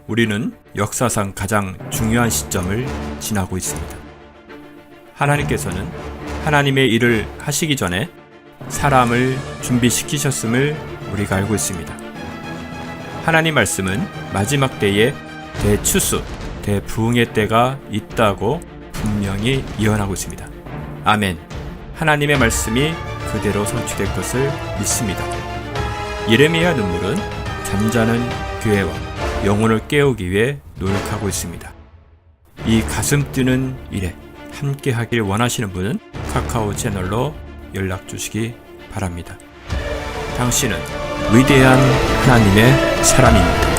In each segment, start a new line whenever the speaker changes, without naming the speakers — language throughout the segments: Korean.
우리는 역사상 가장 중요한 시점을 지나고 있습니다. 하나님께서는 하나님의 일을 하시기 전에 사람을 준비시키셨음을 우리가 알고 있습니다. 하나님 말씀은 마지막 때에 대추수, 대부흥의 때가 있다고 분명히 예언하고 있습니다. 아멘. 하나님의 말씀이 그대로 성취될 것을 믿습니다. 예레미야 눈물은 잠자는 교회와 영혼을 깨우기 위해 노력하고 있습니다. 이 가슴 뛰는 일에 함께 하길 원하시는 분은 카카오 채널로 연락 주시기 바랍니다. 당신은 위대한 하나님의 사람입니다.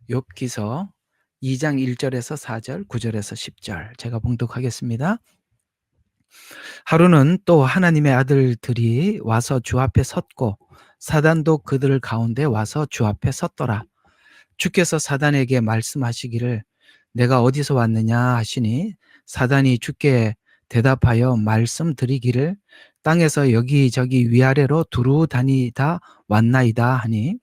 욥기서 2장 1절에서 4절, 9절에서 10절 제가 봉독하겠습니다. 하루는 또 하나님의 아들들이 와서 주 앞에 섰고 사단도 그들 가운데 와서 주 앞에 섰더라. 주께서 사단에게 말씀하시기를 내가 어디서 왔느냐 하시니 사단이 주께 대답하여 말씀드리기를 땅에서 여기저기 위아래로 두루 다니다 왔나이다 하니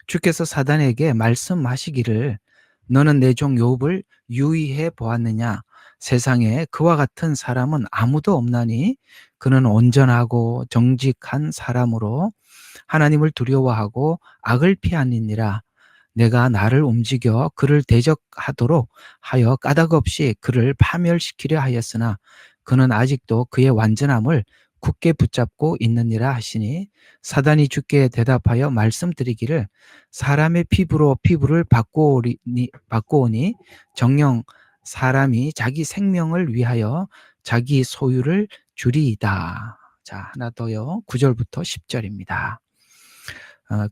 주께서 사단에게 말씀하시기를 너는 내 종 욥을 유의해 보았느냐? 세상에 그와 같은 사람은 아무도 없나니 그는 온전하고 정직한 사람으로 하나님을 두려워하고 악을 피하느니라. 내가 나를 움직여 그를 대적하도록 하여 까닭없이 그를 파멸시키려 하였으나 그는 아직도 그의 완전함을 굳게 붙잡고 있느니라 하시니 사단이 주께 대답하여 말씀드리기를 사람의 피부로 피부를 바꾸오니 정녕 사람이 자기 생명을 위하여 자기 소유를 주리이다. 자, 하나 더요. 9절부터 10절입니다.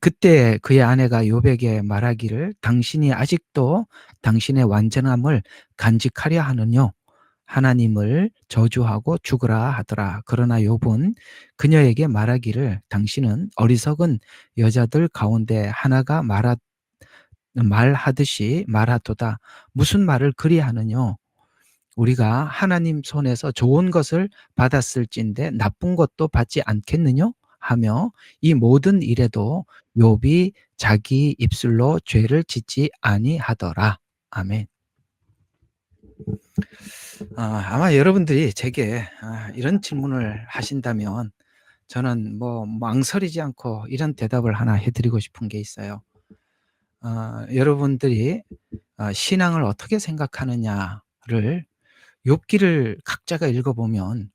그때 그의 아내가 욥에게 말하기를 당신이 아직도 당신의 완전함을 간직하려 하느뇨? 하나님을 저주하고 죽으라 하더라. 그러나 욥은 그녀에게 말하기를 당신은 어리석은 여자들 가운데 하나가 말하듯이 말하도다. 무슨 말을 그리 하느뇨? 우리가 하나님 손에서 좋은 것을 받았을진데 나쁜 것도 받지 않겠느뇨? 하며 이 모든 일에도 욥이 자기 입술로 죄를 짓지 아니하더라. 아멘. 아마 여러분들이 제게 이런 질문을 하신다면 저는 뭐 망설이지 않고 이런 대답을 하나 해드리고 싶은 게 있어요. 여러분들이 신앙을 어떻게 생각하느냐를 욥기를 각자가 읽어보면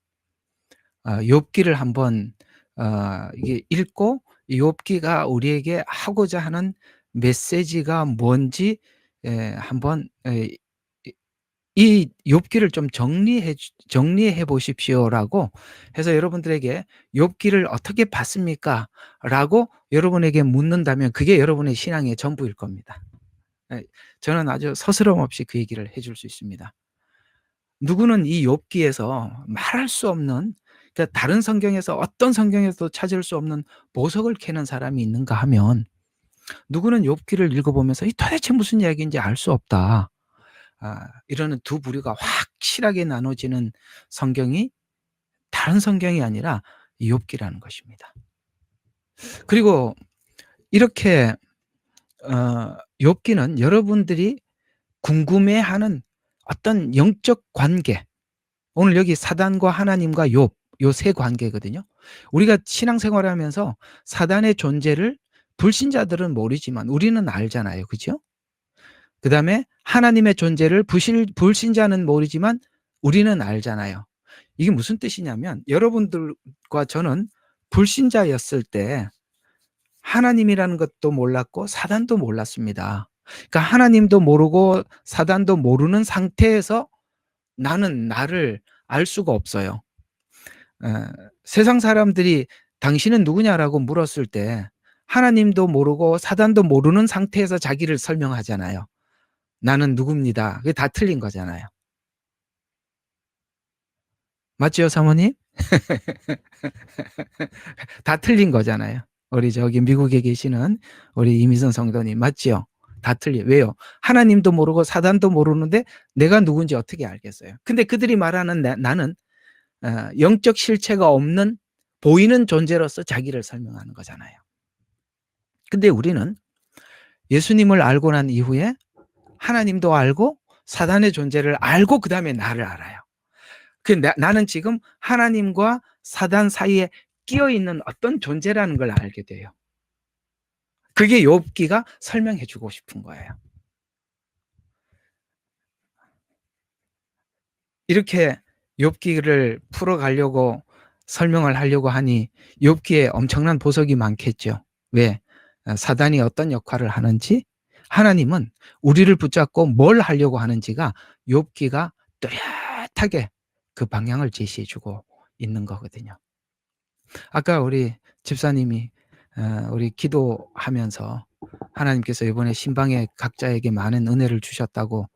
욥기를 한번 이게 읽고 욥기가 우리에게 하고자 하는 메시지가 뭔지 한번 이 욥기를 좀 정리해 보십시오라고 해서 여러분들에게 욥기를 어떻게 봤습니까? 라고 여러분에게 묻는다면 그게 여러분의 신앙의 전부일 겁니다. 저는 아주 서스럼 없이 그 얘기를 해줄 수 있습니다. 누구는 이 욥기에서 말할 수 없는, 그러니까 다른 성경에서 어떤 성경에서도 찾을 수 없는 보석을 캐는 사람이 있는가 하면 누구는 욥기를 읽어보면서 이 도대체 무슨 이야기인지 알 수 없다. 이러는 두 부류가 확실하게 나눠지는 성경이 다른 성경이 아니라 욥기라는 것입니다. 그리고 이렇게 욥기는 여러분들이 궁금해하는 어떤 영적 관계, 오늘 여기 사단과 하나님과 욥, 요 세 관계거든요. 우리가 신앙생활을 하면서 사단의 존재를 불신자들은 모르지만 우리는 알잖아요. 그죠? 그 다음에 하나님의 존재를 불신자는 모르지만 우리는 알잖아요. 이게 무슨 뜻이냐면 여러분들과 저는 불신자였을 때 하나님이라는 것도 몰랐고 사단도 몰랐습니다. 그러니까 하나님도 모르고 사단도 모르는 상태에서 나는 나를 알 수가 없어요. 세상 사람들이 당신은 누구냐라고 물었을 때 하나님도 모르고 사단도 모르는 상태에서 자기를 설명하잖아요. 나는 누굽니다. 그게 다 틀린 거잖아요. 맞죠, 사모님? 다 틀린 거잖아요. 우리 저기 미국에 계시는 우리 이미선 성도님 맞죠? 다 틀려. 왜요? 하나님도 모르고 사단도 모르는데 내가 누군지 어떻게 알겠어요? 근데 그들이 말하는 나는 영적 실체가 없는 보이는 존재로서 자기를 설명하는 거잖아요. 근데 우리는 예수님을 알고 난 이후에 하나님도 알고 사단의 존재를 알고 그다음에 나를 알아요. 나는 지금 하나님과 사단 사이에 끼어 있는 어떤 존재라는 걸 알게 돼요. 그게 욥기가 설명해 주고 싶은 거예요. 이렇게 욥기를 풀어가려고 설명을 하려고 하니 욥기에 엄청난 보석이 많겠죠. 왜? 사단이 어떤 역할을 하는지, 하나님은 우리를 붙잡고 뭘 하려고 하는지가 욥기가 뚜렷하게 그 방향을 제시해 주고 있는 거거든요. 아까 우리 집사님이 우리 기도하면서 하나님께서 이번에 신방에 각자에게 많은 은혜를 주셨다고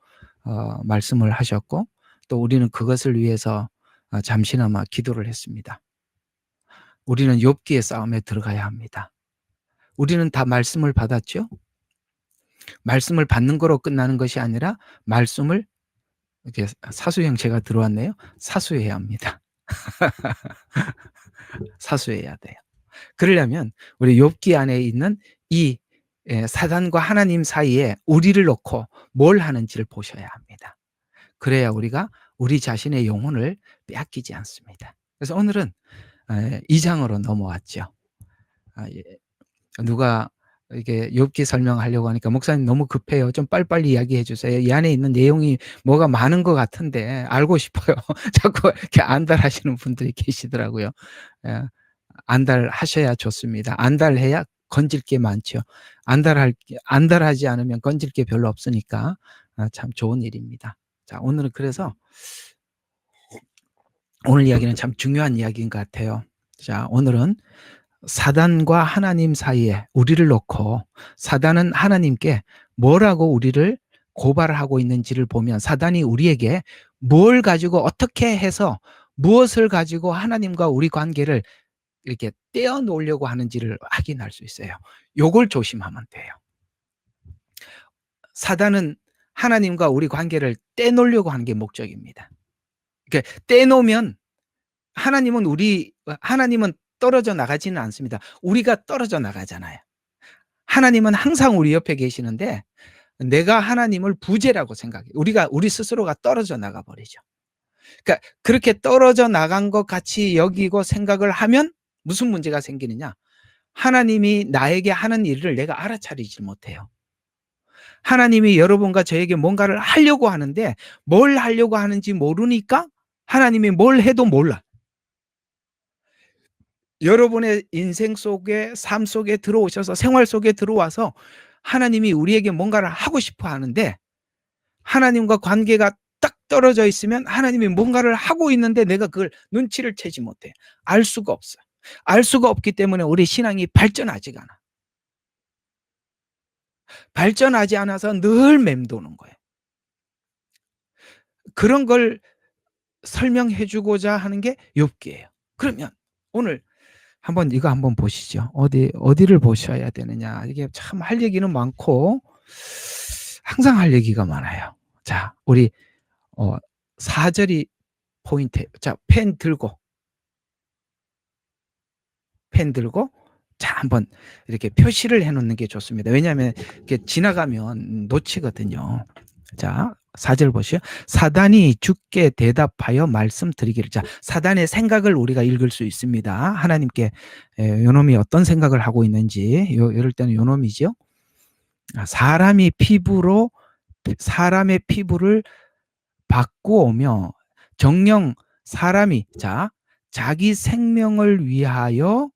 말씀을 하셨고, 또 우리는 그것을 위해서 잠시나마 기도를 했습니다. 우리는 욥기의 싸움에 들어가야 합니다. 우리는 다 말씀을 받았죠? 말씀을 받는 거로 끝나는 것이 아니라 말씀을, 이렇게 사수형 제가 들어왔네요. 사수해야 합니다. 사수해야 돼요. 그러려면 우리 욥기 안에 있는 이 사단과 하나님 사이에 우리를 놓고 뭘 하는지를 보셔야 합니다. 그래야 우리가 우리 자신의 영혼을 빼앗기지 않습니다. 그래서 오늘은 2장으로 넘어왔죠. 누가 이게 욥기 설명하려고 하니까 목사님 너무 급해요. 좀 빨리빨리 이야기해 주세요. 이 안에 있는 내용이 뭐가 많은 것 같은데 알고 싶어요. 자꾸 이렇게 안달하시는 분들이 계시더라고요. 안달하셔야 좋습니다. 안달해야 건질 게 많죠. 안달하지 않으면 건질 게 별로 없으니까 참 좋은 일입니다. 자, 오늘은 그래서 오늘 이야기는 참 중요한 이야기인 것 같아요. 자, 오늘은 사단과 하나님 사이에 우리를 놓고 사단은 하나님께 뭐라고 우리를 고발하고 있는지를 보면 사단이 우리에게 뭘 가지고 어떻게 해서 무엇을 가지고 하나님과 우리 관계를 이렇게 떼어놓으려고 하는지를 확인할 수 있어요. 요걸 조심하면 돼요. 사단은 하나님과 우리 관계를 떼놓으려고 하는 게 목적입니다. 그러니까 떼놓으면 하나님은 떨어져 나가지는 않습니다. 우리가 떨어져 나가잖아요. 하나님은 항상 우리 옆에 계시는데 내가 하나님을 부재라고 생각해요. 우리 스스로가 떨어져 나가 버리죠. 그러니까 그렇게 떨어져 나간 것 같이 여기고 생각을 하면 무슨 문제가 생기느냐? 하나님이 나에게 하는 일을 내가 알아차리지 못해요. 하나님이 여러분과 저에게 뭔가를 하려고 하는데 뭘 하려고 하는지 모르니까 하나님이 뭘 해도 몰라. 여러분의 인생 속에, 삶 속에 들어오셔서 생활 속에 들어와서 하나님이 우리에게 뭔가를 하고 싶어 하는데 하나님과 관계가 딱 떨어져 있으면 하나님이 뭔가를 하고 있는데 내가 그걸 눈치를 채지 못해. 알 수가 없어요. 알 수가 없기 때문에 우리 신앙이 발전하지가 않아. 발전하지 않아서 늘 맴도는 거예요. 그런 걸 설명해 주고자 하는 게 욥기예요. 그러면 오늘 이거 한번 보시죠. 어디를 보셔야 되느냐. 이게 참 할 얘기는 많고 항상 할 얘기가 많아요. 자, 우리 4절이 포인트. 자, 펜 들고 자, 한번 이렇게 표시를 해 놓는 게 좋습니다. 왜냐하면 이렇게 지나가면 놓치거든요. 자, 4절 보시죠. 사단이 주께 대답하여 말씀드리기를. 자, 사단의 생각을 우리가 읽을 수 있습니다. 하나님께 요놈이 어떤 생각을 하고 있는지 이럴 때는 요놈이죠. 사람의 피부를 바꾸오며 정녕 사람이 자기 생명을 위하여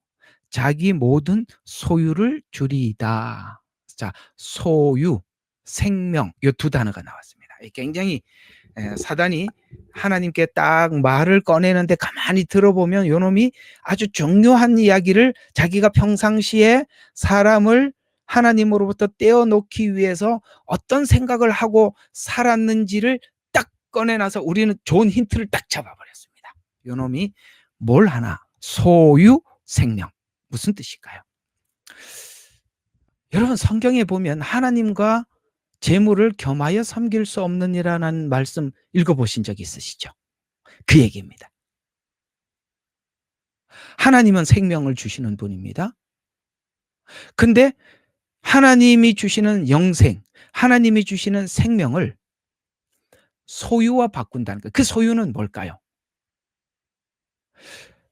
자기 모든 소유를 주리이다. 자, 소유, 생명 이 두 단어가 나왔습니다. 굉장히 사단이 하나님께 딱 말을 꺼내는데 가만히 들어보면 요놈이 아주 중요한 이야기를 자기가 평상시에 사람을 하나님으로부터 떼어놓기 위해서 어떤 생각을 하고 살았는지를 딱 꺼내놔서 우리는 좋은 힌트를 딱 잡아버렸습니다. 요놈이 뭘 하나? 소유, 생명. 무슨 뜻일까요? 여러분 성경에 보면 하나님과 재물을 겸하여 섬길 수 없느니라는 말씀 읽어보신 적 있으시죠? 그 얘기입니다. 하나님은 생명을 주시는 분입니다. 근데 하나님이 주시는 영생, 하나님이 주시는 생명을 소유와 바꾼다는 거예요. 그 소유는 뭘까요?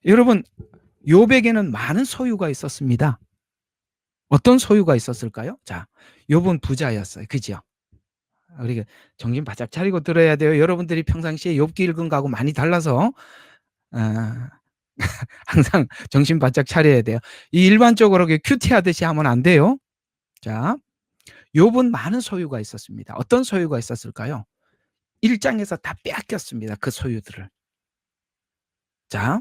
여러분, 욥에게는 많은 소유가 있었습니다. 어떤 소유가 있었을까요? 자, 욥은 부자였어요. 그죠? 우리가 정신 바짝 차리고 들어야 돼요. 여러분들이 평상시에 욥기 읽은 거하고 많이 달라서 항상 정신 바짝 차려야 돼요. 이 일반적으로 큐티하듯이 하면 안 돼요. 자, 욥은 많은 소유가 있었습니다. 어떤 소유가 있었을까요? 1장에서 다 빼앗겼습니다. 그 소유들을. 자,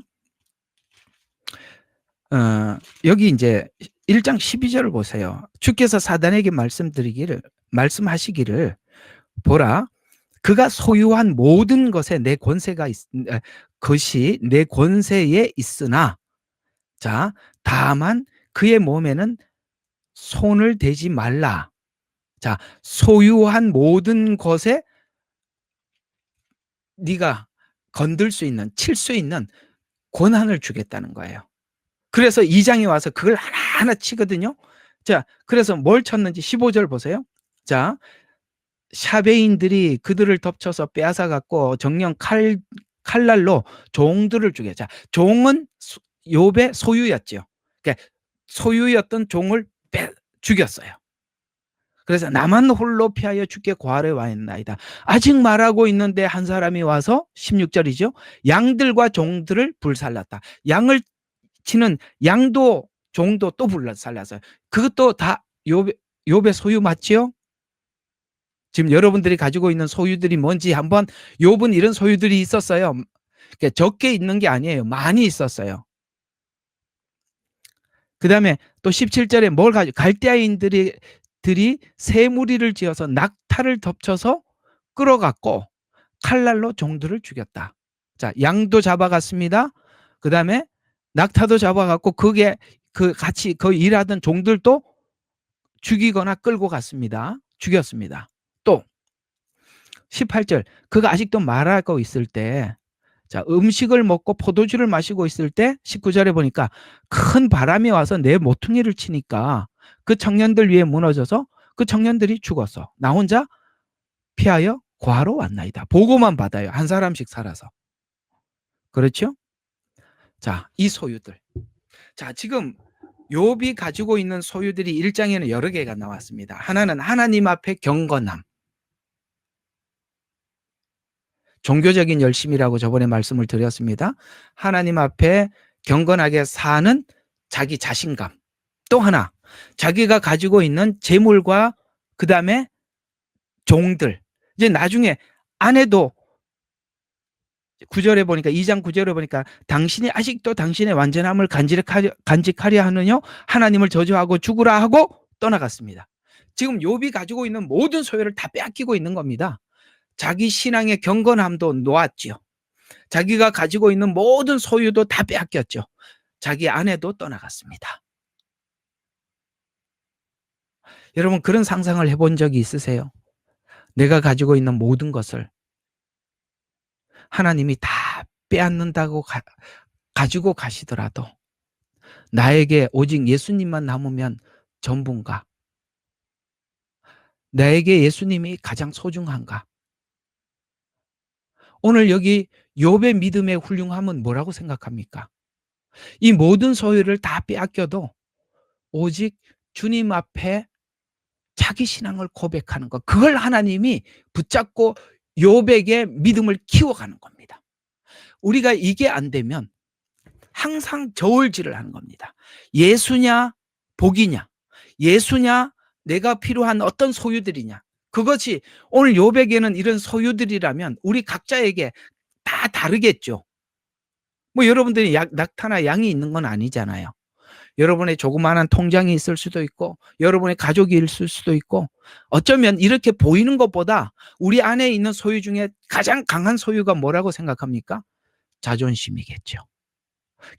여기 이제 1장 12절을 보세요. 주께서 사단에게 말씀하시기를 보라, 그가 소유한 모든 것에 내 권세가 것이 내 권세에 있으나, 자, 다만 그의 몸에는 손을 대지 말라. 자, 소유한 모든 것에 네가 건들 수 있는, 칠 수 있는 권한을 주겠다는 거예요. 그래서 2장에 와서 그걸 하나하나 치거든요. 자, 그래서 뭘 쳤는지 15절 보세요. 자, 샤베인들이 그들을 덮쳐서 빼앗아 갖고 정령 칼날로 종들을 죽여. 자, 종은 욥의 소유였죠. 그러니까 소유였던 종을 죽였어요. 그래서 나만 홀로 피하여 주께 고아래 와 있나이다. 아직 말하고 있는데 한 사람이 와서 16절이죠. 양들과 종들을 불살랐다. 양을 치는 양도 종도 또 불살랐어요. 그것도 다 욥의 소유 맞지요? 지금 여러분들이 가지고 있는 소유들이 뭔지 한번, 욥은 이런 소유들이 있었어요. 그러니까 적게 있는 게 아니에요. 많이 있었어요. 그 다음에 또 17절에 뭘 가지고, 갈대아인들이 새 무리를 지어서 낙타를 덮쳐서 끌어갔고 칼날로 종들을 죽였다. 자, 양도 잡아갔습니다. 그 다음에 낙타도 잡아갔고 그게 같이 일하던 종들도 죽이거나 끌고 갔습니다. 죽였습니다. 또 18절, 그가 아직도 말하고 있을 때, 자, 음식을 먹고 포도주를 마시고 있을 때 19절에 보니까 큰 바람이 와서 내 모퉁이를 치니까 그 청년들 위에 무너져서 그 청년들이 죽었어. 나 혼자 피하여 고아로 왔나이다. 보고만 받아요. 한 사람씩 살아서. 그렇죠? 자, 이 소유들. 자, 지금 욥이 가지고 있는 소유들이 1장에는 여러 개가 나왔습니다. 하나는 하나님 앞에 경건함. 종교적인 열심이라고 저번에 말씀을 드렸습니다. 하나님 앞에 경건하게 사는 자기 자신감. 또 하나, 자기가 가지고 있는 재물과 그 다음에 종들. 이제 나중에 아내도 9절에 보니까, 2장 9절에 보니까 당신이 아직도 당신의 완전함을 간직하려 하느냐, 하나님을 저주하고 죽으라 하고 떠나갔습니다. 지금 욥이 가지고 있는 모든 소유를 다 빼앗기고 있는 겁니다. 자기 신앙의 경건함도 놓았죠. 자기가 가지고 있는 모든 소유도 다 빼앗겼죠. 자기 아내도 떠나갔습니다. 여러분, 그런 상상을 해본 적이 있으세요? 내가 가지고 있는 모든 것을 하나님이 다 빼앗는다고 가지고 가시더라도 나에게 오직 예수님만 남으면 전부인가? 나에게 예수님이 가장 소중한가? 오늘 여기 욥의 믿음의 훌륭함은 뭐라고 생각합니까? 이 모든 소유를 다 빼앗겨도 오직 주님 앞에 자기 신앙을 고백하는 것, 그걸 하나님이 붙잡고 욥에게 믿음을 키워가는 겁니다. 우리가 이게 안 되면 항상 저울질을 하는 겁니다. 예수냐 복이냐, 예수냐 내가 필요한 어떤 소유들이냐. 그것이 오늘 욥에게는 이런 소유들이라면 우리 각자에게 다 다르겠죠. 뭐 여러분들이 낙타나 양이 있는 건 아니잖아요. 여러분의 조그마한 통장이 있을 수도 있고 여러분의 가족이 있을 수도 있고, 어쩌면 이렇게 보이는 것보다 우리 안에 있는 소유 중에 가장 강한 소유가 뭐라고 생각합니까? 자존심이겠죠.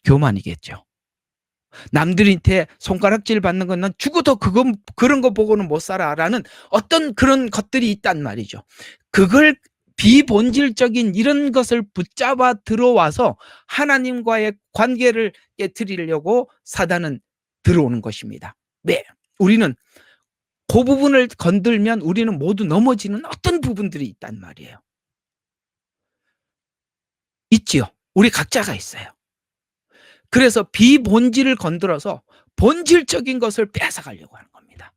교만이겠죠. 남들한테 손가락질 받는 건 난 죽어도 그런 거 보고는 못 살아라는 어떤 그런 것들이 있단 말이죠. 그걸 비본질적인 이런 것을 붙잡아 들어와서 하나님과의 관계를 깨뜨리려고 사단은 들어오는 것입니다. 왜? 우리는 그 부분을 건들면 우리는 모두 넘어지는 어떤 부분들이 있단 말이에요. 있지요. 우리 각자가 있어요. 그래서 비본질을 건드려서 본질적인 것을 뺏어가려고 하는 겁니다.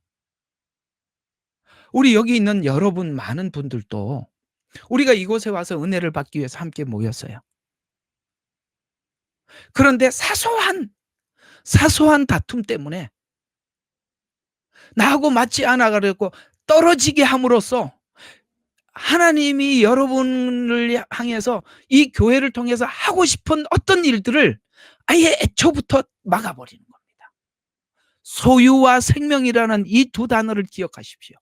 우리 여기 있는 여러분 많은 분들도 우리가 이곳에 와서 은혜를 받기 위해서 함께 모였어요. 그런데 사소한 다툼 때문에 나하고 맞지 않아 가지고 떨어지게 함으로써 하나님이 여러분을 향해서 이 교회를 통해서 하고 싶은 어떤 일들을 아예 애초부터 막아버리는 겁니다. 소유와 생명이라는 이 두 단어를 기억하십시오.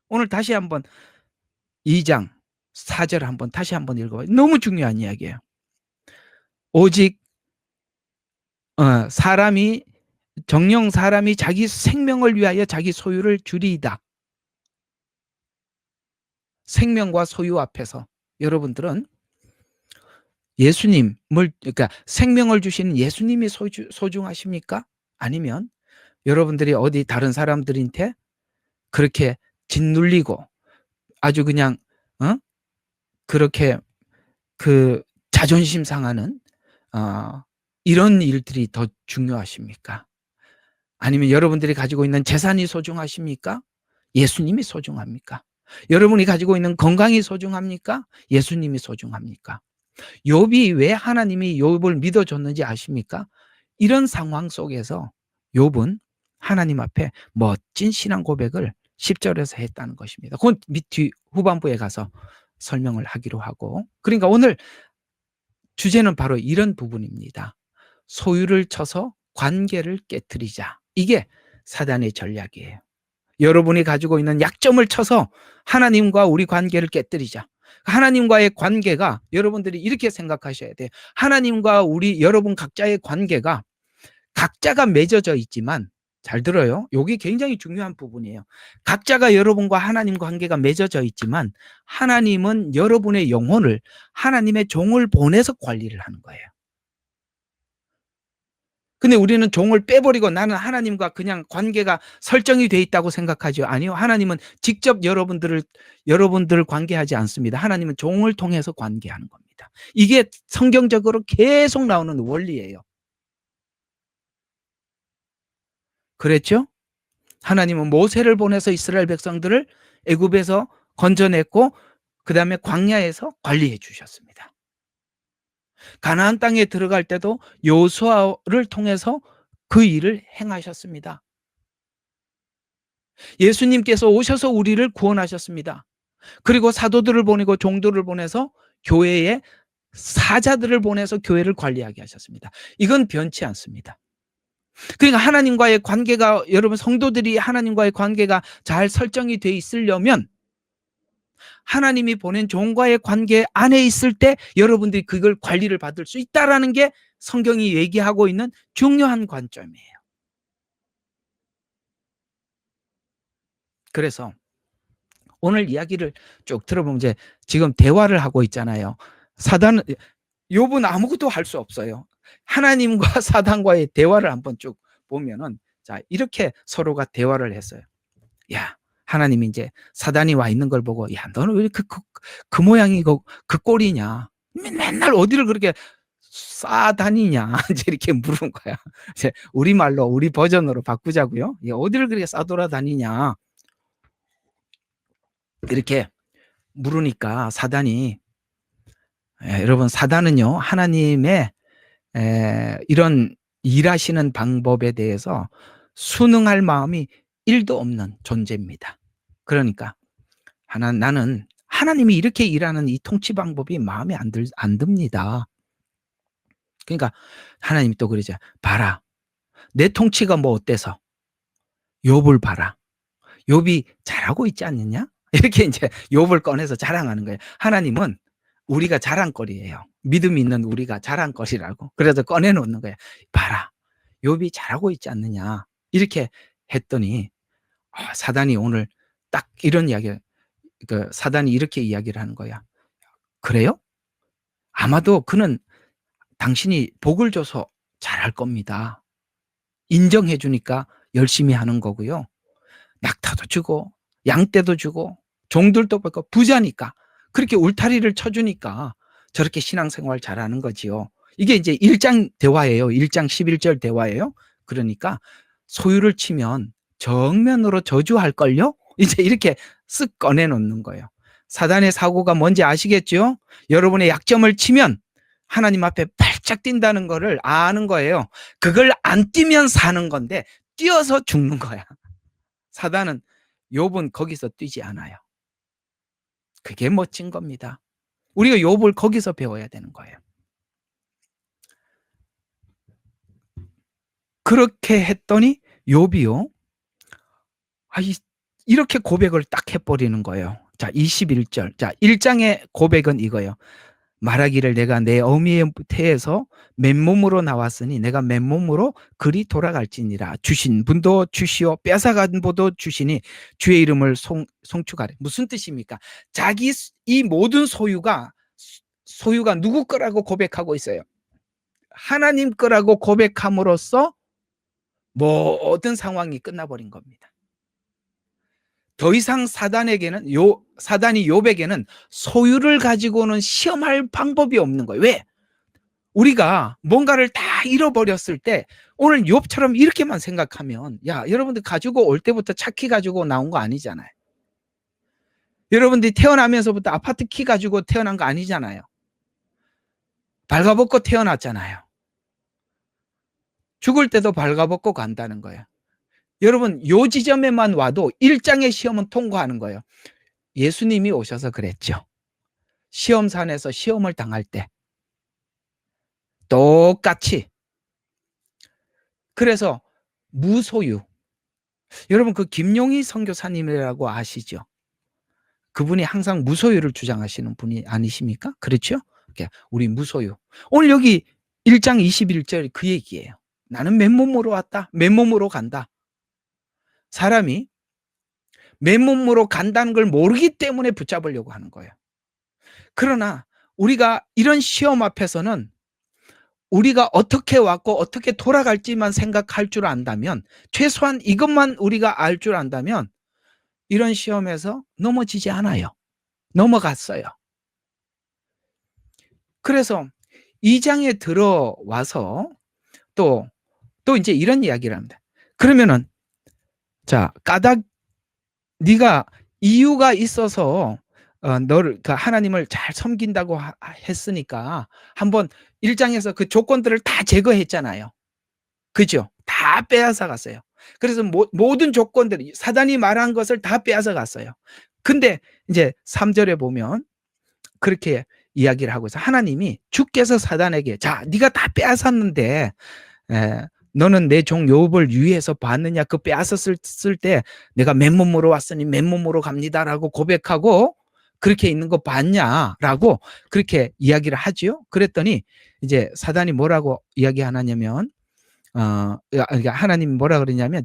오늘 다시 한번 2장 4절 한번 다시 한번 읽어봐요. 너무 중요한 이야기예요. 오직 정령 사람이 자기 생명을 위하여 자기 소유를 줄이다. 생명과 소유 앞에서 여러분들은 그러니까 생명을 주시는 예수님이 소중하십니까? 아니면 여러분들이 어디 다른 사람들한테 그렇게 짓눌리고 아주 그냥 그렇게 그 자존심 상하는 이런 일들이 더 중요하십니까? 아니면 여러분들이 가지고 있는 재산이 소중하십니까? 예수님이 소중합니까? 여러분이 가지고 있는 건강이 소중합니까? 예수님이 소중합니까? 욥이 왜 하나님이 욥을 믿어줬는지 아십니까? 이런 상황 속에서 욥은 하나님 앞에 멋진 신앙 고백을 10절에서 했다는 것입니다. 그건 후반부에 가서 설명을 하기로 하고, 그러니까 오늘 주제는 바로 이런 부분입니다. 소유를 쳐서 관계를 깨트리자. 이게 사단의 전략이에요. 여러분이 가지고 있는 약점을 쳐서 하나님과 우리 관계를 깨뜨리자. 하나님과의 관계가 여러분들이 이렇게 생각하셔야 돼요. 하나님과 여러분 각자의 관계가 각자가 맺어져 있지만, 잘 들어요. 여기 굉장히 중요한 부분이에요. 각자가 여러분과 하나님 관계가 맺어져 있지만 하나님은 여러분의 영혼을 하나님의 종을 보내서 관리를 하는 거예요. 근데 우리는 종을 빼버리고 나는 하나님과 그냥 관계가 설정이 돼 있다고 생각하죠. 아니요. 하나님은 직접 여러분들 관계하지 않습니다. 하나님은 종을 통해서 관계하는 겁니다. 이게 성경적으로 계속 나오는 원리예요. 그랬죠? 하나님은 모세를 보내서 이스라엘 백성들을 애굽에서 건져냈고 그다음에 광야에서 관리해 주셨습니다. 가나안 땅에 들어갈 때도 여호수아를 통해서 그 일을 행하셨습니다. 예수님께서 오셔서 우리를 구원하셨습니다. 그리고 사도들을 보내고 종들을 보내서 교회에 사자들을 보내서 교회를 관리하게 하셨습니다. 이건 변치 않습니다. 그러니까 하나님과의 관계가, 여러분 성도들이 하나님과의 관계가 잘 설정이 돼 있으려면 하나님이 보낸 종과의 관계 안에 있을 때 여러분들이 그걸 관리를 받을 수 있다라는 게 성경이 얘기하고 있는 중요한 관점이에요. 그래서 오늘 이야기를 쭉 들어보면 이제 지금 대화를 하고 있잖아요. 욥은 아무것도 할 수 없어요. 하나님과 사단과의 대화를 한번 쭉 보면은 자, 이렇게 서로가 대화를 했어요. 야, 하나님이 이제 사단이 와 있는 걸 보고, 야, 너는 왜 그 모양이고 그 꼴이냐? 맨날 어디를 그렇게 싸다니냐? 이제 이렇게 물은 거야. 이제 우리말로, 우리 버전으로 바꾸자고요. 야, 어디를 그렇게 싸돌아다니냐? 이렇게 물으니까 사단이, 여러분, 사단은요, 하나님의 이런 일하시는 방법에 대해서 순응할 마음이 1도 없는 존재입니다. 그러니까 나는 하나님이 이렇게 일하는 이 통치 방법이 마음에 안 듭니다. 그러니까 하나님이 또 그러죠. 봐라, 내 통치가 뭐 어때서? 욥을 봐라. 욥이 잘하고 있지 않느냐? 이렇게 이제 욥을 꺼내서 자랑하는 거예요. 하나님은 우리가 자랑거리예요. 믿음 있는 우리가 자랑거리라고. 그래서 꺼내놓는 거예요. 봐라, 욥이 잘하고 있지 않느냐 이렇게 했더니 사단이 오늘 딱 이런 이야기를 사단이 이렇게 이야기를 하는 거야. 그래요? 아마도 그는 당신이 복을 줘서 잘할 겁니다. 인정해 주니까 열심히 하는 거고요. 낙타도 주고 양떼도 주고 종들도 벌고 부자니까 그렇게 울타리를 쳐주니까 저렇게 신앙생활 잘하는 거지요. 이게 이제 1장 대화예요. 1장 11절 대화예요. 그러니까 소유를 치면 정면으로 저주할걸요? 이제 이렇게 쓱 꺼내놓는 거예요. 사단의 사고가 뭔지 아시겠죠? 여러분의 약점을 치면 하나님 앞에 발짝 뛴다는 거를 아는 거예요. 그걸 안 뛰면 사는 건데 뛰어서 죽는 거야. 사단은 욥은 거기서 뛰지 않아요. 그게 멋진 겁니다. 우리가 욥을 거기서 배워야 되는 거예요. 그렇게 했더니 욥이요. 이렇게 고백을 딱 해버리는 거예요. 자, 21절. 자, 1장의 고백은 이거예요. 말하기를 내가 내 어미의 태에서 맨몸으로 나왔으니 내가 맨몸으로 그리 돌아갈지니라. 주신 분도 주시오 뺏어간 분도 주시니 주의 이름을 송축하래. 무슨 뜻입니까? 자기 이 모든 소유가 누구 거라고 고백하고 있어요. 하나님 거라고 고백함으로써 모든 상황이 끝나버린 겁니다. 더 이상 사단이 욥에게는 소유를 가지고는 시험할 방법이 없는 거예요. 왜? 우리가 뭔가를 다 잃어버렸을 때 오늘 욥처럼 이렇게만 생각하면 여러분들 가지고 올 때부터 차 키 가지고 나온 거 아니잖아요. 여러분들이 태어나면서부터 아파트 키 가지고 태어난 거 아니잖아요. 발가벗고 태어났잖아요. 죽을 때도 발가벗고 간다는 거예요. 여러분 요 지점에만 와도 1장의 시험은 통과하는 거예요. 예수님이 오셔서 그랬죠. 시험산에서 시험을 당할 때 똑같이. 그래서 무소유. 여러분 그 김용희 선교사님이라고 아시죠? 그분이 항상 무소유를 주장하시는 분이 아니십니까? 그렇죠? 우리 무소유. 오늘 여기 1장 21절 그 얘기예요. 나는 맨몸으로 왔다. 맨몸으로 간다. 사람이 맨몸으로 간다는 걸 모르기 때문에 붙잡으려고 하는 거예요. 그러나 우리가 이런 시험 앞에서는 우리가 어떻게 왔고 어떻게 돌아갈지만 생각할 줄 안다면, 최소한 이것만 우리가 알 줄 안다면 이런 시험에서 넘어지지 않아요. 넘어갔어요. 그래서 2장에 들어와서 또 이제 이런 이야기를 합니다. 그러면은 네가 이유가 있어서 너를 하나님을 잘 섬긴다고 했으니까 한번 1장에서 그 조건들을 다 제거했잖아요. 그죠? 다 빼앗아 갔어요. 그래서 모든 조건들이 사단이 말한 것을 다 빼앗아 갔어요. 근데 이제 3절에 보면 그렇게 이야기를 하고 있어요. 하나님이 주께서 사단에게 네가 다 빼앗았는데 너는 내 종 욥을 유의해서 봤느냐? 그 빼앗았을 때 내가 맨몸으로 왔으니 맨몸으로 갑니다라고 고백하고 그렇게 있는 거 봤냐라고 그렇게 이야기를 하죠. 그랬더니 이제 사단이 뭐라고 이야기하냐면 하나님이 뭐라 그러냐면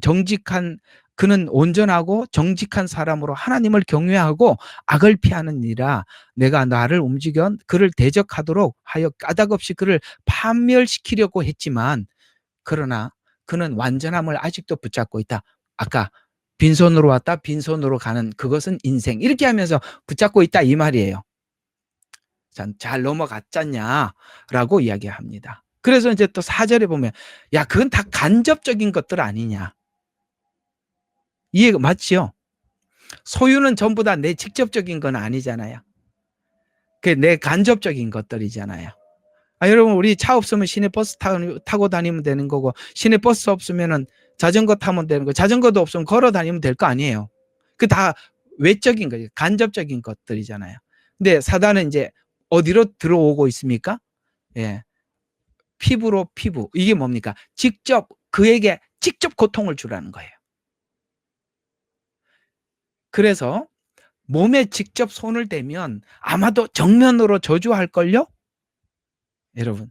그는 온전하고 정직한 사람으로 하나님을 경외하고 악을 피하느니라. 내가 나를 움직여 그를 대적하도록 하여 까닭없이 그를 파멸시키려고 했지만 그러나 그는 완전함을 아직도 붙잡고 있다. 아까 빈손으로 왔다 빈손으로 가는 그것은 인생 이렇게 하면서 붙잡고 있다 이 말이에요. 잘 넘어갔잖냐라고 이야기합니다. 그래서 이제 또 4절에 보면 그건 다 간접적인 것들 아니냐. 이해가 맞죠? 소유는 전부 다 내 직접적인 건 아니잖아요. 그게 내 간접적인 것들이잖아요. 여러분 우리 차 없으면 시내버스 타고 다니면 되는 거고 시내버스 없으면 자전거 타면 되는 거 자전거도 없으면 걸어 다니면 될 거 아니에요. 그 다 외적인 거죠. 간접적인 것들이잖아요. 근데 사단은 이제 어디로 들어오고 있습니까? 피부로 피부. 이게 뭡니까? 그에게 직접 고통을 주라는 거예요. 그래서 몸에 직접 손을 대면 아마도 정면으로 저주할걸요? 여러분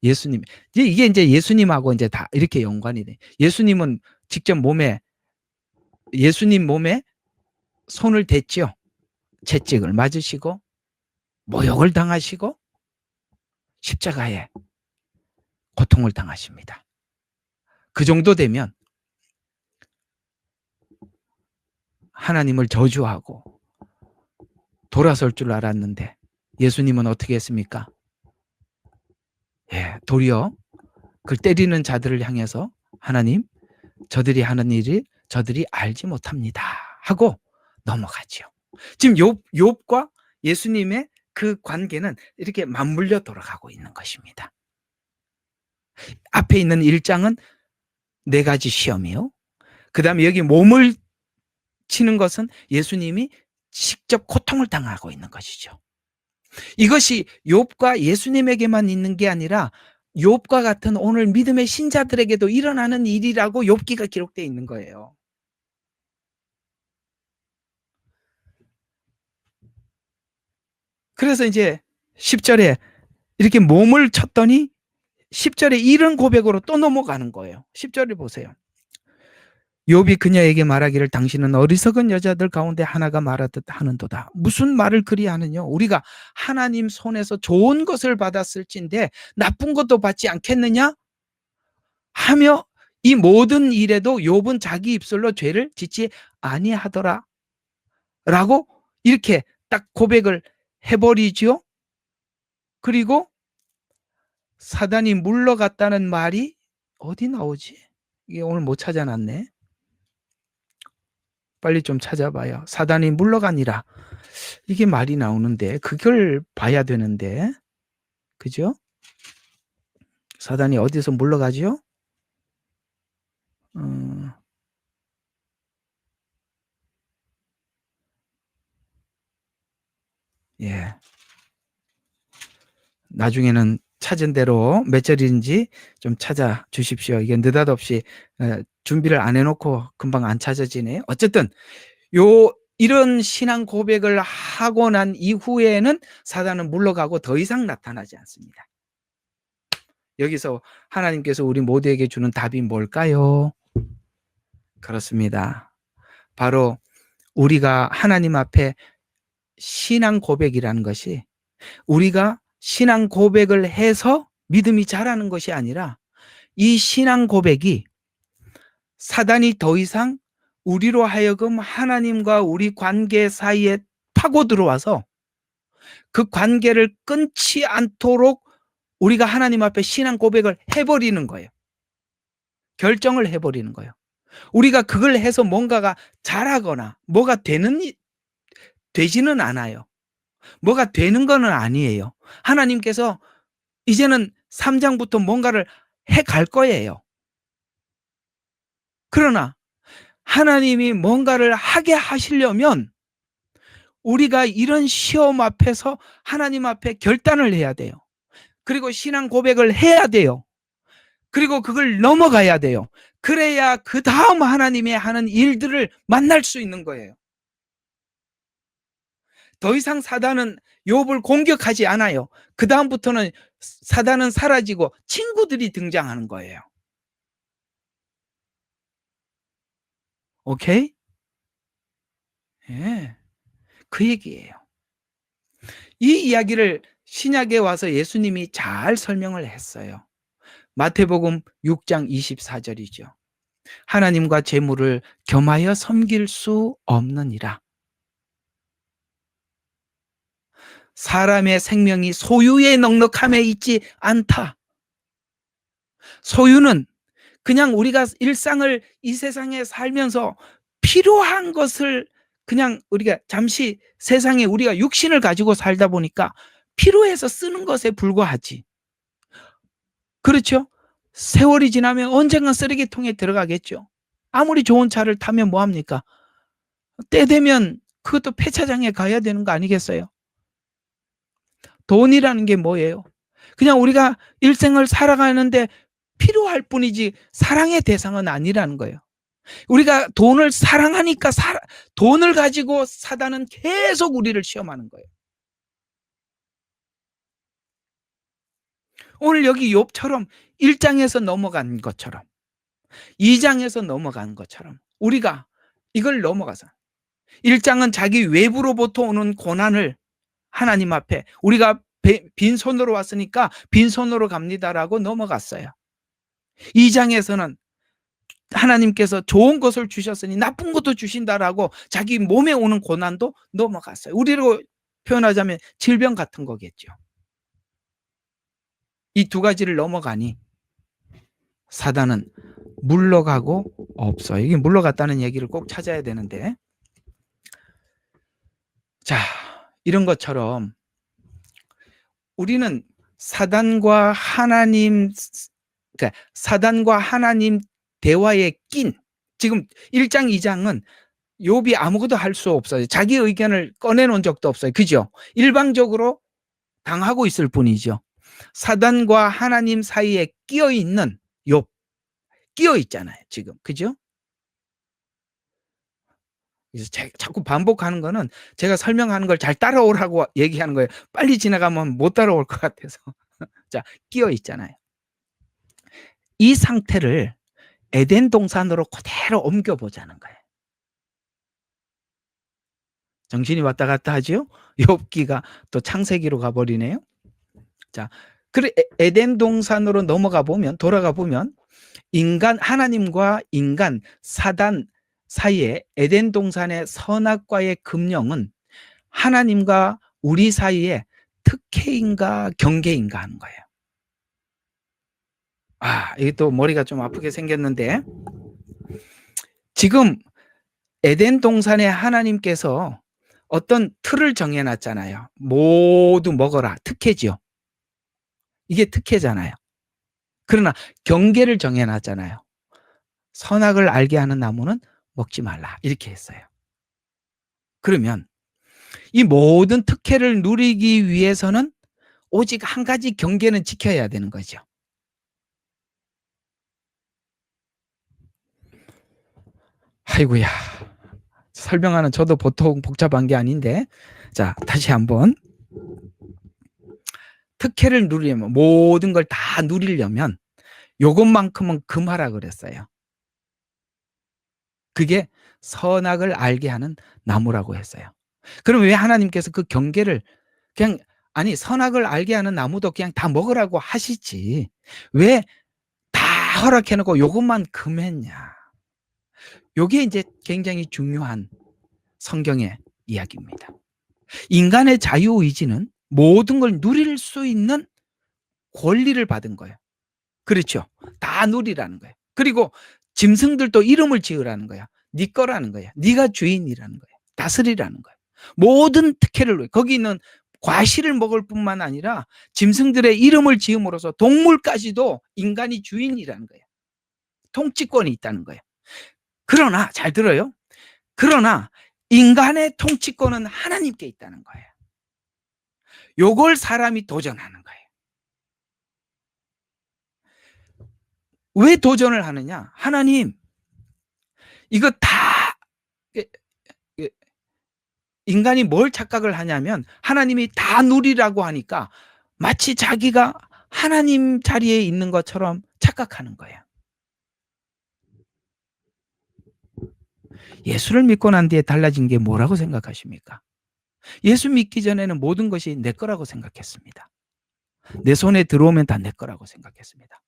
예수님. 이게 이제 예수님하고 이제 다 이렇게 연관이 돼. 예수님은 직접 예수님 몸에 손을 댔죠. 채찍을 맞으시고 모욕을 당하시고 십자가에 고통을 당하십니다. 그 정도 되면 하나님을 저주하고 돌아설 줄 알았는데 예수님은 어떻게 했습니까? 예, 도리어 그를 때리는 자들을 향해서 하나님, 저들이 하는 일을 저들이 알지 못합니다 하고 넘어가죠. 지금 욥과 예수님의 그 관계는 이렇게 맞물려 돌아가고 있는 것입니다. 앞에 있는 1장은 4가지 시험이요. 그 다음에 여기 몸을 치는 것은 예수님이 직접 고통을 당하고 있는 것이죠. 이것이 욥과 예수님에게만 있는 게 아니라 욥과 같은 오늘 믿음의 신자들에게도 일어나는 일이라고 욥기가 기록되어 있는 거예요. 그래서 이제 10절에 이렇게 몸을 쳤더니 10절에 이런 고백으로 또 넘어가는 거예요. 10절을 보세요. 욥이 그녀에게 말하기를 당신은 어리석은 여자들 가운데 하나가 말하듯 하는도다. 무슨 말을 그리 하느냐? 우리가 하나님 손에서 좋은 것을 받았을진데 나쁜 것도 받지 않겠느냐? 하며 이 모든 일에도 욥은 자기 입술로 죄를 짓지 아니하더라 라고 이렇게 딱 고백을 해버리죠. 그리고 사단이 물러갔다는 말이 어디 나오지? 이게 오늘 못 찾아놨네. 빨리 좀 찾아봐요. 사단이 물러가니라. 이게 말이 나오는데 그걸 봐야 되는데. 그죠? 사단이 어디서 물러가죠? 예. 나중에는 찾은 대로 몇 절인지 좀 찾아 주십시오. 이게 느닷없이 준비를 안 해놓고 금방 안 찾아지네. 어쨌든 이런 신앙 고백을 하고 난 이후에는 사단은 물러가고 더 이상 나타나지 않습니다. 여기서 하나님께서 우리 모두에게 주는 답이 뭘까요? 그렇습니다. 바로 우리가 하나님 앞에 신앙 고백이라는 것이 우리가 신앙 고백을 해서 믿음이 자라는 것이 아니라 이 신앙 고백이 사단이 더 이상 우리로 하여금 하나님과 우리 관계 사이에 파고 들어와서 그 관계를 끊지 않도록 우리가 하나님 앞에 신앙 고백을 해버리는 거예요. 결정을 해버리는 거예요. 우리가 그걸 해서 뭔가가 잘하거나 뭐가 되지는 않아요. 뭐가 되는 거는 아니에요. 하나님께서 이제는 3장부터 뭔가를 해갈 거예요. 그러나 하나님이 뭔가를 하게 하시려면 우리가 이런 시험 앞에서 하나님 앞에 결단을 해야 돼요. 그리고 신앙 고백을 해야 돼요. 그리고 그걸 넘어가야 돼요. 그래야 그 다음 하나님이 하는 일들을 만날 수 있는 거예요. 더 이상 사단은 욥을 공격하지 않아요. 그 다음부터는 사단은 사라지고 친구들이 등장하는 거예요. 오케이? 예, 그 얘기예요. 이 이야기를 신약에 와서 예수님이 잘 설명을 했어요. 마태복음 6장 24절이죠. 하나님과 재물을 겸하여 섬길 수 없느니라. 사람의 생명이 소유의 넉넉함에 있지 않다. 소유는 그냥 우리가 일상을 이 세상에 살면서 필요한 것을 그냥 우리가 잠시 세상에 우리가 육신을 가지고 살다 보니까 필요해서 쓰는 것에 불과하지. 그렇죠? 세월이 지나면 언젠간 쓰레기통에 들어가겠죠. 아무리 좋은 차를 타면 뭐합니까? 때 되면 그것도 폐차장에 가야 되는 거 아니겠어요? 돈이라는 게 뭐예요? 그냥 우리가 일생을 살아가는데 필요할 뿐이지 사랑의 대상은 아니라는 거예요. 우리가 돈을 사랑하니까 돈을 가지고 사단은 계속 우리를 시험하는 거예요. 오늘 여기 욥처럼 1장에서 넘어간 것처럼 2장에서 넘어간 것처럼 우리가 이걸 넘어가서 1장은 자기 외부로부터 오는 고난을 하나님 앞에 우리가 빈손으로 왔으니까 빈손으로 갑니다라고 넘어갔어요. 2장에서는 하나님께서 좋은 것을 주셨으니 나쁜 것도 주신다라고 자기 몸에 오는 고난도 넘어갔어요. 우리로 표현하자면 질병 같은 거겠죠. 이 두 가지를 넘어가니 사단은 물러가고 없어요. 이게 물러갔다는 얘기를 꼭 찾아야 되는데, 자, 이런 것처럼 우리는 사단과 하나님, 그러니까 사단과 하나님 대화에 낀, 지금 1장, 2장은 욥이 아무것도 할 수 없어요. 자기 의견을 꺼내놓은 적도 없어요. 그죠? 일방적으로 당하고 있을 뿐이죠. 사단과 하나님 사이에 끼어 있는 욥, 끼어 있잖아요. 지금. 그죠? 그래서 자꾸 반복하는 거는 제가 설명하는 걸 잘 따라오라고 얘기하는 거예요. 빨리 지나가면 못 따라올 것 같아서. 자, 끼어 있잖아요. 이 상태를 에덴 동산으로 그대로 옮겨보자는 거예요. 정신이 왔다 갔다 하죠? 욥기가 또 창세기로 가버리네요. 자, 그래 에덴 동산으로 넘어가 보면, 돌아가 보면 인간, 하나님과 인간, 사단 사이에 에덴 동산의 선악과의 금령은 하나님과 우리 사이에 특혜인가 경계인가 하는 거예요. 이게 또 머리가 좀 아프게 생겼는데, 지금 에덴 동산에 하나님께서 어떤 틀을 정해놨잖아요. 모두 먹어라. 특혜죠. 이게 특혜잖아요. 그러나 경계를 정해놨잖아요. 선악을 알게 하는 나무는 먹지 말라. 이렇게 했어요. 그러면 이 모든 특혜를 누리기 위해서는 오직 한 가지 경계는 지켜야 되는 거죠. 아이고야. 설명하는 저도 보통 복잡한 게 아닌데, 자, 다시 한번. 특혜를 누리려면, 모든 걸 다 누리려면 요것만큼은 금하라 그랬어요. 그게 선악을 알게 하는 나무라고 했어요. 그럼 왜 하나님께서 그 경계를 그냥, 아니 선악을 알게 하는 나무도 그냥 다 먹으라고 하시지 왜 다 허락해 놓고 요것만 금했냐. 요게 이제 굉장히 중요한 성경의 이야기입니다. 인간의 자유의지는 모든 걸 누릴 수 있는 권리를 받은 거예요. 그렇죠. 다 누리라는 거예요. 그리고 짐승들도 이름을 지으라는 거야. 네 거라는 거야. 네가 주인이라는 거야. 다스리라는 거야. 모든 특혜를, 거기 있는 과실을 먹을 뿐만 아니라 짐승들의 이름을 지음으로써 동물까지도 인간이 주인이라는 거야. 통치권이 있다는 거야. 그러나 잘 들어요. 그러나 인간의 통치권은 하나님께 있다는 거예요. 요걸 사람이 도전하는 거예요. 왜 도전을 하느냐? 하나님, 이거 다 인간이 뭘 착각을 하냐면 하나님이 다 누리라고 하니까 마치 자기가 하나님 자리에 있는 것처럼 착각하는 거예요. 예수를 믿고 난 뒤에 달라진 게 뭐라고 생각하십니까? 예수 믿기 전에는 모든 것이 내 거라고 생각했습니다. 내 손에 들어오면 다 내 거라고 생각했습니다.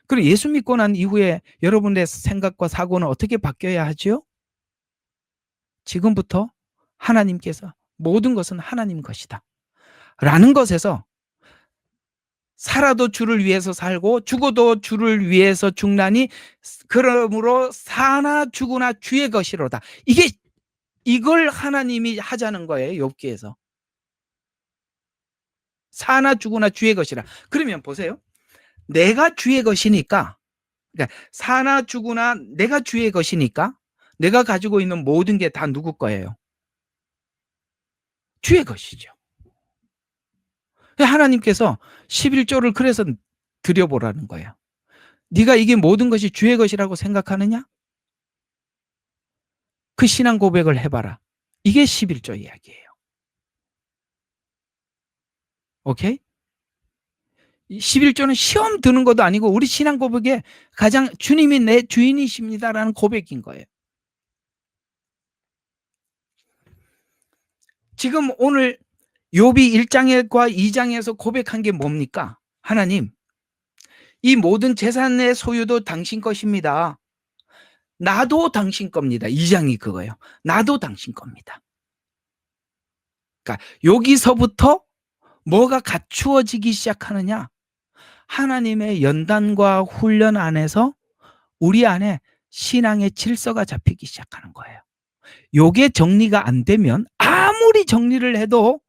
그리고 예수 믿고 난 이후에 여러분의 생각과 사고는 어떻게 바뀌어야 하죠? 지금부터 하나님께서 모든 것은 하나님 것이다 라는 것에서 살아도 주를 위해서 살고 죽어도 주를 위해서 죽나니 그러므로 사나 죽으나 주의 것이로다. 이걸 하나님이 하자는 거예요. 욥기에서. 사나 죽으나 주의 것이라. 그러면 보세요. 내가 주의 것이니까, 그러니까 사나 죽으나 내가 주의 것이니까 내가 가지고 있는 모든 게 다 누구 거예요? 주의 것이죠. 하나님께서 11조를 그래서 드려보라는 거예요. 네가 이게 모든 것이 주의 것이라고 생각하느냐? 그 신앙 고백을 해봐라. 이게 11조 이야기예요. 오케이? 11조는 시험 드는 것도 아니고 우리 신앙 고백에 가장 주님이 내 주인이십니다라는 고백인 거예요. 지금 오늘 욥이 1장과 2장에서 고백한 게 뭡니까? 하나님, 이 모든 재산의 소유도 당신 것입니다. 나도 당신 겁니다. 2장이 그거예요. 나도 당신 겁니다. 그러니까 여기서부터 뭐가 갖추어지기 시작하느냐? 하나님의 연단과 훈련 안에서 우리 안에 신앙의 질서가 잡히기 시작하는 거예요. 요게 정리가 안 되면 아무리 정리를 해도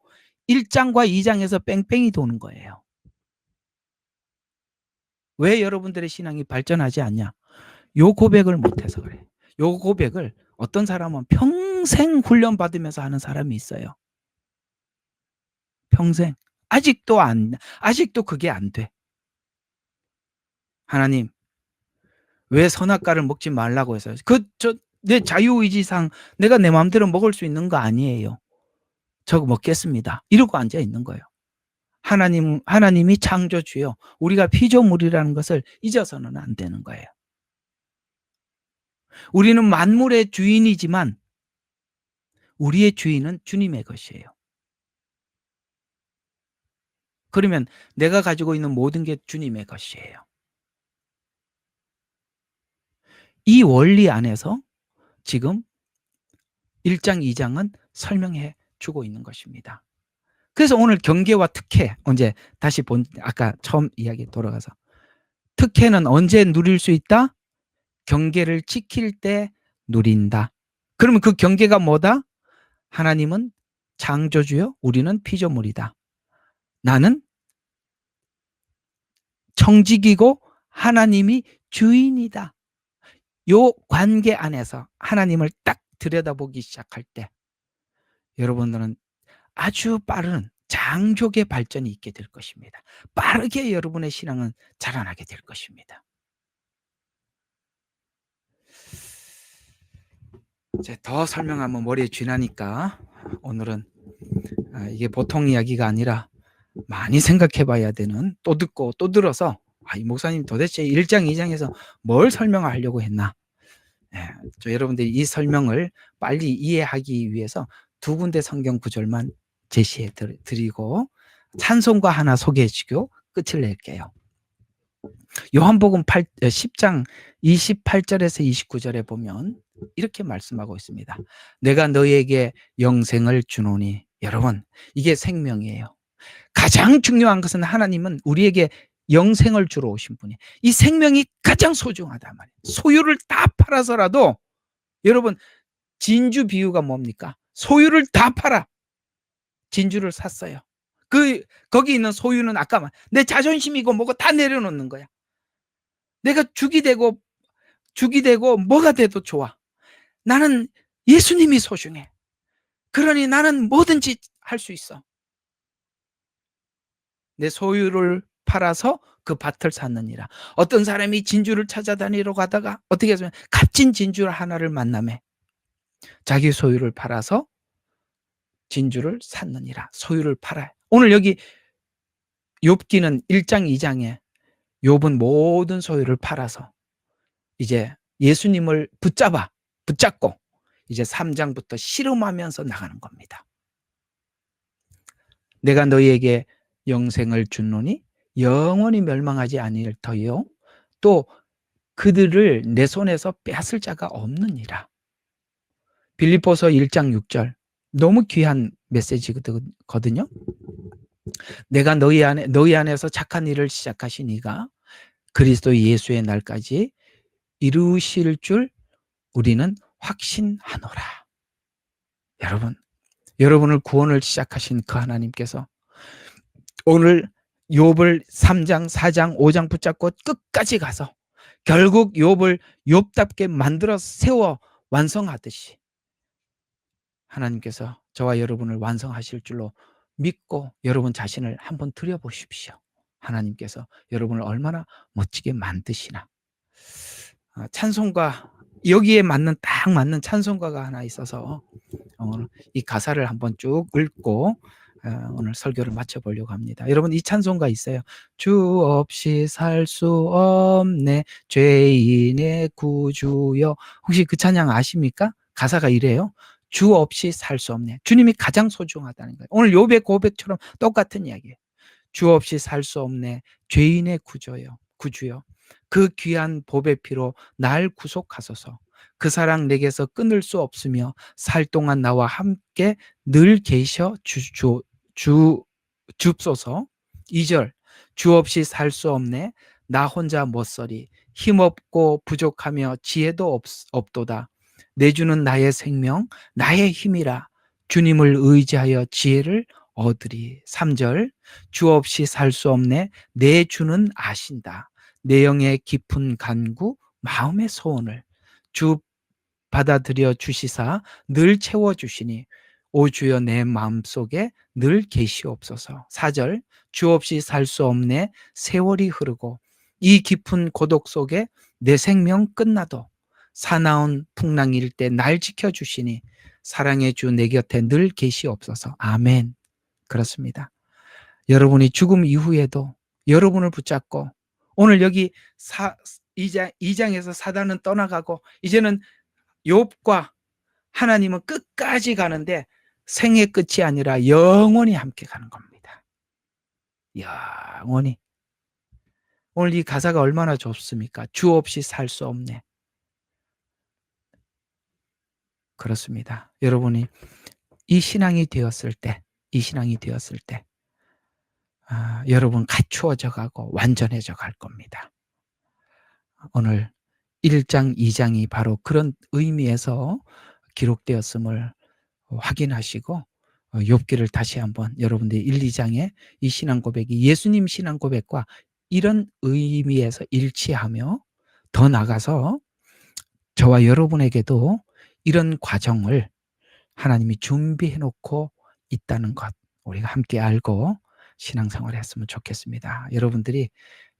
1장과 2장에서 뺑뺑이 도는 거예요. 왜 여러분들의 신앙이 발전하지 않냐? 요 고백을 못해서 그래요. 요 고백을 어떤 사람은 평생 훈련받으면서 하는 사람이 있어요. 평생. 아직도 그게 안 돼. 하나님, 왜 선악과를 먹지 말라고 했어요? 내 자유의지상 내가 내 마음대로 먹을 수 있는 거 아니에요. 저거 먹겠습니다. 이러고 앉아 있는 거예요. 하나님이 창조주요. 우리가 피조물이라는 것을 잊어서는 안 되는 거예요. 우리는 만물의 주인이지만 우리의 주인은 주님의 것이에요. 그러면 내가 가지고 있는 모든 게 주님의 것이에요. 이 원리 안에서 지금 1장, 2장은 설명해 주고 있는 것입니다. 그래서 오늘 경계와 특혜, 다시 아까 처음 이야기 돌아가서 특혜는 언제 누릴 수 있다? 경계를 지킬 때 누린다. 그러면 그 경계가 뭐다? 하나님은 창조주요, 우리는 피조물이다. 나는 청직이고 하나님이 주인이다. 요 관계 안에서 하나님을 딱 들여다보기 시작할 때 여러분들은 아주 빠른 장족의 발전이 있게 될 것입니다. 빠르게 여러분의 신앙은 자라나게 될 것입니다. 이제 더 설명하면 머리에 쥐나니까 오늘은 이게 보통 이야기가 아니라 많이 생각해 봐야 되는, 또 듣고 또 들어서 이 목사님 도대체 1장 2장에서 뭘 설명하려고 했나. 여러분들이 이 설명을 빨리 이해하기 위해서 두 군데 성경 구절만 제시해 드리고 찬송가 하나 소개해 주고 끝을 낼게요. 요한복음 10장 28절에서 29절에 보면 이렇게 말씀하고 있습니다. 내가 너희에게 영생을 주노니. 여러분, 이게 생명이에요. 가장 중요한 것은 하나님은 우리에게 영생을 주러 오신 분이에요. 이 생명이 가장 소중하단 말이에요. 소유를 다 팔아서라도, 여러분, 진주 비유가 뭡니까? 소유를 다 팔아 진주를 샀어요. 거기 있는 소유는 아까 내 자존심이고 뭐고 다 내려놓는 거야. 내가 죽이 되고 뭐가 돼도 좋아. 나는 예수님이 소중해. 그러니 나는 뭐든지 할 수 있어. 내 소유를 팔아서 그 밭을 샀느니라. 어떤 사람이 진주를 찾아다니러 가다가 어떻게 했으면 값진 진주 하나를 만나매 자기 소유를 팔아서 진주를 샀느니라. 소유를 팔아요. 오늘 여기 욥기는 1장 2장에 욥은 모든 소유를 팔아서 이제 예수님을 붙잡고 이제 3장부터 씨름하면서 나가는 겁니다. 내가 너희에게 영생을 주노니 영원히 멸망하지 아니할 터이요 또 그들을 내 손에서 빼앗을 자가 없느니라. 빌립보서 1장 6절 너무 귀한 메시지거든요. 내가 너희 안에서 착한 일을 시작하신 이가 그리스도 예수의 날까지 이루실 줄 우리는 확신하노라. 여러분을 구원을 시작하신 그 하나님께서 오늘 욥을 3장, 4장, 5장 붙잡고 끝까지 가서 결국 욥을 욥답게 만들어 세워 완성하듯이 하나님께서 저와 여러분을 완성하실 줄로 믿고 여러분 자신을 한번 들여보십시오. 하나님께서 여러분을 얼마나 멋지게 만드시나. 찬송가, 여기에 딱 맞는 찬송가가 하나 있어서 이 가사를 한번 쭉 읽고 오늘 설교를 마쳐보려고 합니다. 여러분, 이 찬송가 있어요. 주 없이 살 수 없네 죄인의 구주여. 혹시 그 찬양 아십니까? 가사가 이래요. 주 없이 살 수 없네. 주님이 가장 소중하다는 거예요. 오늘 욥의 고백처럼 똑같은 이야기예요. 주 없이 살 수 없네 죄인의 구주여. 그 귀한 보배 피로 날 구속하소서. 그 사랑 내게서 끊을 수 없으며 살 동안 나와 함께 늘 계셔 줍소서. 2절, 주 없이 살 수 없네 나 혼자 못서리. 힘없고 부족하며 지혜도 없도다. 내주는 나의 생명 나의 힘이라. 주님을 의지하여 지혜를 얻으리. 3절, 주 없이 살 수 없네 내 주는 아신다. 내 영의 깊은 간구 마음의 소원을 주 받아들여 주시사 늘 채워주시니 오 주여 내 마음속에 늘 계시옵소서. 4절, 주 없이 살 수 없네 세월이 흐르고 이 깊은 고독 속에 내 생명 끝나도 사나운 풍랑일 때 날 지켜주시니 사랑의 주 내 곁에 늘 계시옵소서. 아멘. 그렇습니다. 여러분이 죽음 이후에도 여러분을 붙잡고 오늘 여기 2장에서 사단은 떠나가고 이제는 욥과 하나님은 끝까지 가는데 생의 끝이 아니라 영원히 함께 가는 겁니다. 영원히. 오늘 이 가사가 얼마나 좋습니까? 주 없이 살 수 없네. 그렇습니다. 여러분이 이 신앙이 되었을 때 여러분 갖추어져 가고 완전해져 갈 겁니다. 오늘 1장, 2장이 바로 그런 의미에서 기록되었음을 확인하시고 욥기를 다시 한번 여러분들이 1, 2장의 이 신앙 고백이 예수님 신앙 고백과 이런 의미에서 일치하며 더 나아가서 저와 여러분에게도 이런 과정을 하나님이 준비해 놓고 있다는 것 우리가 함께 알고 신앙생활을 했으면 좋겠습니다. 여러분들이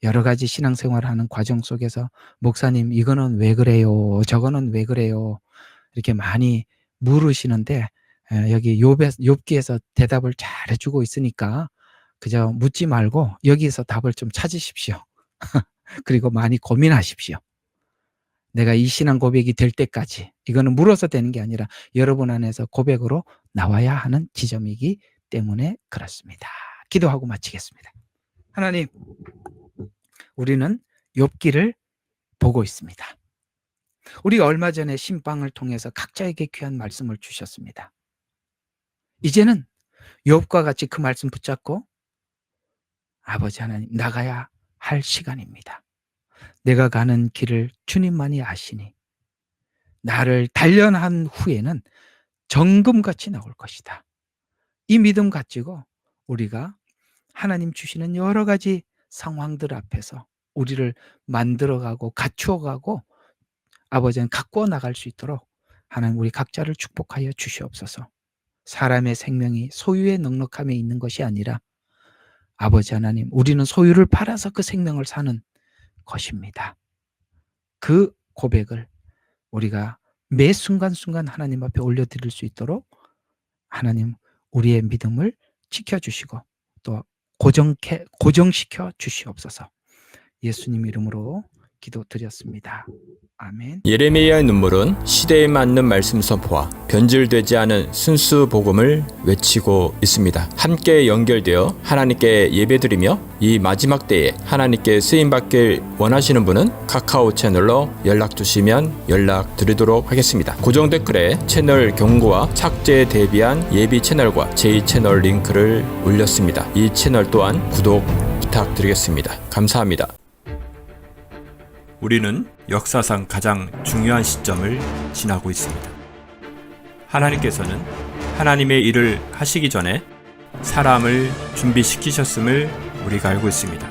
여러 가지 신앙생활을 하는 과정 속에서 목사님 이거는 왜 그래요? 저거는 왜 그래요? 이렇게 많이 물으시는데 여기 욥기에서 대답을 잘 해주고 있으니까 그저 묻지 말고 여기에서 답을 좀 찾으십시오. 그리고 많이 고민하십시오. 내가 이 신앙 고백이 될 때까지 이거는 물어서 되는 게 아니라 여러분 안에서 고백으로 나와야 하는 지점이기 때문에 그렇습니다. 기도하고 마치겠습니다. 하나님, 우리는 욥기를 보고 있습니다. 우리가 얼마 전에 신방을 통해서 각자에게 귀한 말씀을 주셨습니다. 이제는 욥과 같이 그 말씀 붙잡고 아버지 하나님 나가야 할 시간입니다. 내가 가는 길을 주님만이 아시니 나를 단련한 후에는 정금같이 나올 것이다. 이 믿음 가지고 우리가 하나님 주시는 여러 가지 상황들 앞에서 우리를 만들어가고 갖추어가고 아버지는 가꾸어 나갈 수 있도록 하나님 우리 각자를 축복하여 주시옵소서. 사람의 생명이 소유의 넉넉함에 있는 것이 아니라 아버지 하나님 우리는 소유를 팔아서 그 생명을 사는 것입니다. 그 고백을 우리가 매 순간순간 하나님 앞에 올려드릴 수 있도록 하나님 우리의 믿음을 지켜주시고 또 고정시켜 주시옵소서. 예수님 이름으로 기도드렸습니다. 아멘.
예레미야의 눈물은 시대에 맞는 말씀 선포와 변질되지 않은 순수 복음을 외치고 있습니다. 함께 연결되어 하나님께 예배드리며 이 마지막 때에 하나님께 쓰임받길 원하시는 분은 카카오 채널로 연락 주시면 연락드리도록 하겠습니다. 고정 댓글에 채널 경고와 착제에 대비한 예비 채널과 제2채널 링크를 올렸습니다. 이 채널 또한 구독 부탁드리겠습니다. 감사합니다. 우리는 역사상 가장 중요한 시점을 지나고 있습니다. 하나님께서는 하나님의 일을 하시기 전에 사람을 준비시키셨음을 우리가 알고 있습니다.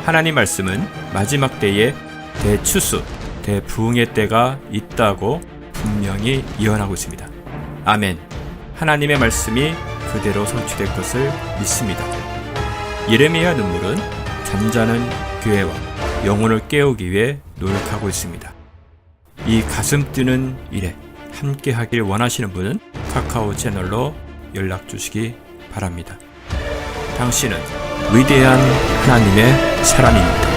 하나님 말씀은 마지막 때에 대추수, 대부흥의 때가 있다고 분명히 예언하고 있습니다. 아멘. 하나님의 말씀이 그대로 성취될 것을 믿습니다. 예레미야 눈물은 잠자는 교회와 영혼을 깨우기 위해 노력하고 있습니다. 이 가슴 뛰는 일에 함께 하길 원하시는 분은 카카오 채널로 연락 주시기 바랍니다. 당신은 위대한 하나님의 사람입니다.